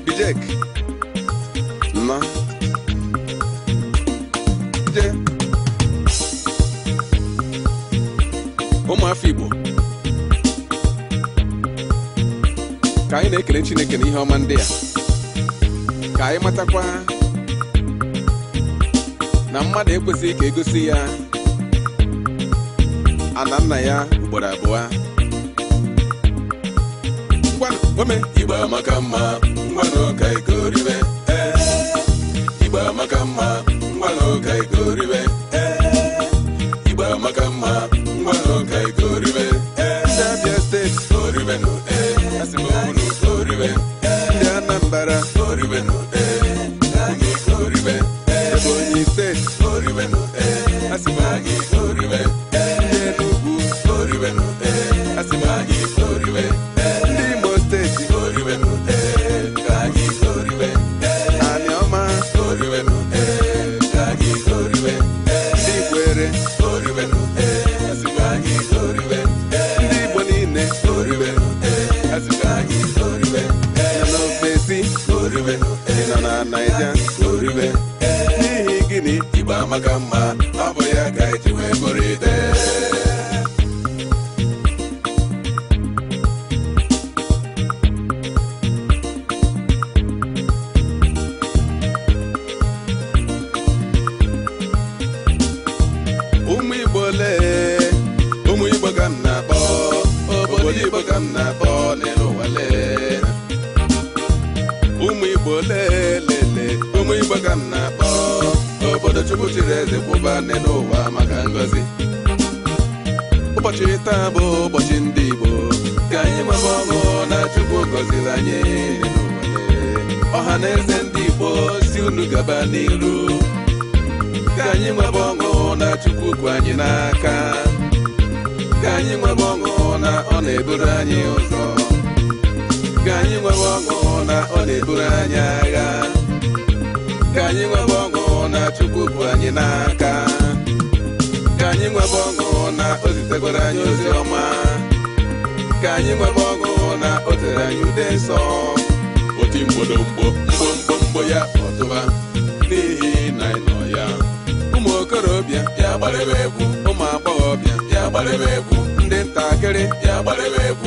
Bijek no je ụmụ afọ Igbo ka anyị na-ekele Chineke n'ihe ọma ndị a ka anyị matakwa na mmadụ ekwesịghị ka egosi ya ana nna ya ugboro abụọ. Ngwanụ ome Igbo amaka mma ngwanụ ka ikoribe Igbo amaka mma ngwanụ ka ikoribe Igbo amaka mma ngwanụ ka ikoribe Abia State koribe no asimonu koribe ndị Anambra koribe no anyị koribe Ebonyi State koribe no asimagi koribe ndị Enugu koribe no asimagi koribe ndị Imo State koribe no anyị koribe Anioma koribe no anyị koribe ndị Ikwere koribe no asimagi koribe ndị Igbo niile koribe no asimagi koribe na ofesi koribe no nọ na Naija koribe n'ihi gịnị Igbo amaka mma ọ bụ ya ka eji wee bụrụte ụmụ Igbo lee ụmụ Igbo ka m na-akpọ obodo Igbo ka m na-akpọ n'elu ụwa lee ụmụ Igbo lee lele ụmụ Igbo ka m na-akpọ obodo Chukwu chiri eze kwụba n'elu ụwa maka ngọzi. Ụbọchị taa bụ ụbọchị ndị Igbo ka anyị nwebe ọṅụ na Chukwu gọziri anyị n'elu ụwa lee. Ọha na eze ndị Igbo si unu gaba n'iru ka anyị nwebe ọṅụ na Chukwu kwụ anyị n'aka ka anyị nwebe ọṅụ na ọ na-eburu anyị ụzọ ka anyị nwebe ọṅụ na ọ na-eburu anyị agha ka anyị nwebe ọṅụ na Chukwu kwụ anyị n'aka ka anyị nwebe ọṅụ na o zitegoro anyị ozi ọma ka anyị nwebe ọṅụ na o tere anyị ude nsọ oti mgbodomgbo mgbomgbomgbo ya ọtụba n'ihi na ị nọ ya. Ụmụ okorobịa ya gbarebe egwu ụmụ agbọghọbịa ya gbarebe egwu ndị ntakịrị ya gbarebe egwu